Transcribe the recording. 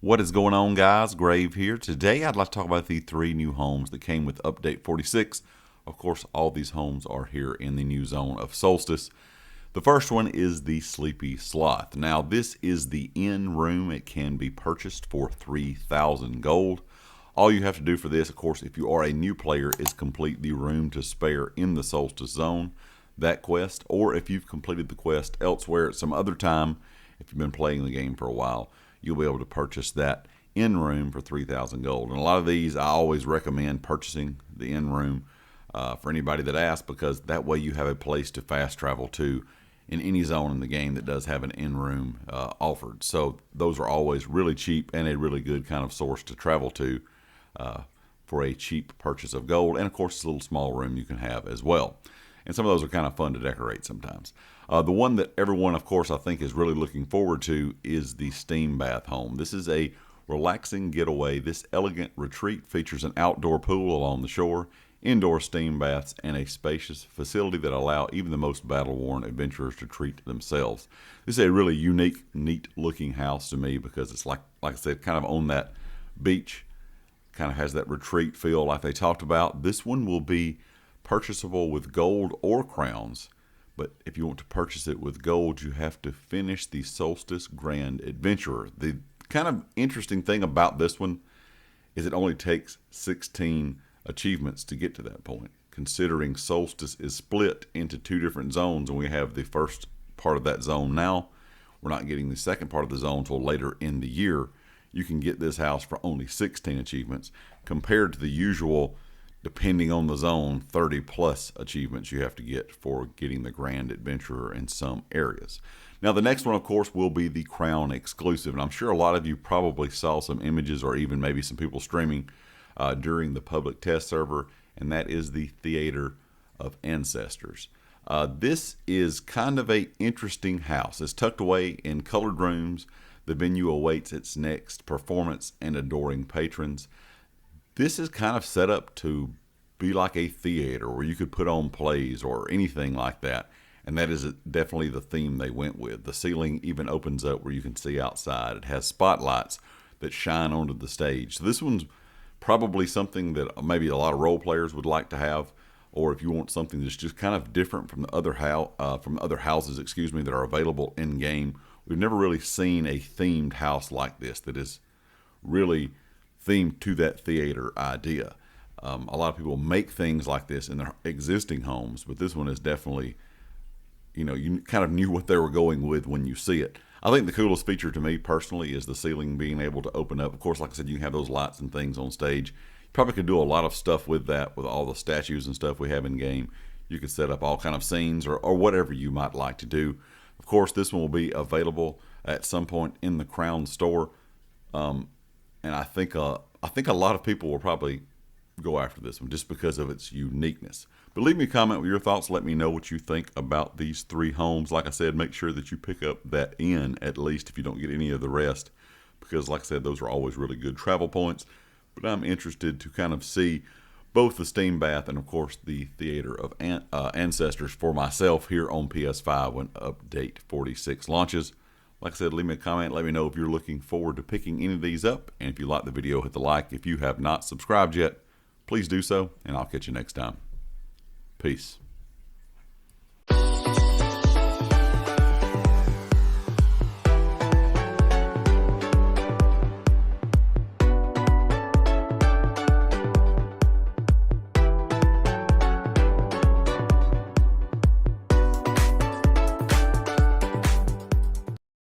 What is going on, guys? Grave here. Today I'd like to talk about the 3 new homes that came with update 46. Of course, all these homes are here in the new zone of Solstice. The first one is the Sleepy Sloth. Now, this is the inn room. It can be purchased for 3,000 gold. All you have to do for this, of course, if you are a new player, is complete the room to spare in the Solstice zone, that quest, or if you've completed the quest elsewhere at some other time, if you've been playing the game for a while, you'll be able to purchase that in room for 3,000 gold. And a lot of these, I always recommend purchasing the in room for anybody that asks, because that way you have a place to fast travel to in any zone in the game that does have an in room offered. So those are always really cheap and a really good kind of source to travel to for a cheap purchase of gold. And of course, it's a little small room you can have as well. And some of those are kind of fun to decorate sometimes. The one that everyone, of course, I think is really looking forward to is the Steam Bath home. This is a relaxing getaway. This elegant retreat features an outdoor pool along the shore, indoor steam baths, and a spacious facility that allow even the most battle-worn adventurers to treat themselves. This is a really unique, neat-looking house to me because it's like I said, kind of on that beach, kind of has that retreat feel like they talked about. This one will be purchasable with gold or crowns. But if you want to purchase it with gold, you have to finish the Solstice Grand Adventurer. The kind of interesting thing about this one is it only takes 16 achievements to get to that point. Considering Solstice is split into 2 different zones, and we have the first part of that zone now, we're not getting the second part of the zone until later in the year. You can get this house for only 16 achievements compared to the usual, depending on the zone, 30 plus achievements you have to get for getting the Grand Adventurer in some areas. Now, the next one, of course, will be the Crown exclusive. And I'm sure a lot of you probably saw some images or even maybe some people streaming during the public test server, and that is the Theater of Ancestors. This is kind of an interesting house. It's tucked away in colored rooms. The venue awaits its next performance and adoring patrons. This is kind of set up to be like a theater where you could put on plays or anything like that. And that is definitely the theme they went with. The ceiling even opens up where you can see outside. It has spotlights that shine onto the stage. So this one's probably something that maybe a lot of role players would like to have, or if you want something that's just kind of different from the other houses, that are available in game. We've never really seen a themed house like this that is really themed to that theater idea. A lot of people make things like this in their existing homes, but this one is definitely, you kind of knew what they were going with when you see it. I think the coolest feature to me personally is the ceiling being able to open up. Of course, like I said, you can have those lights and things on stage. You probably could do a lot of stuff with that, with all the statues and stuff we have in game. You could set up all kind of scenes or whatever you might like to do. Of course, this one will be available at some point in the Crown store. And I think a lot of people will probably go after this one just because of its uniqueness. But leave me a comment with your thoughts. Let me know what you think about these 3 homes. Like I said, make sure that you pick up that inn at least if you don't get any of the rest, because like I said, those are always really good travel points. But I'm interested to kind of see both the Steam Bath and of course the Theater of Ancestors for myself here on PS5 when update 46 launches. Like I said, leave me a comment. Let me know if you're looking forward to picking any of these up. And if you like the video, hit the like. If you have not subscribed yet, please do so. And I'll catch you next time. Peace.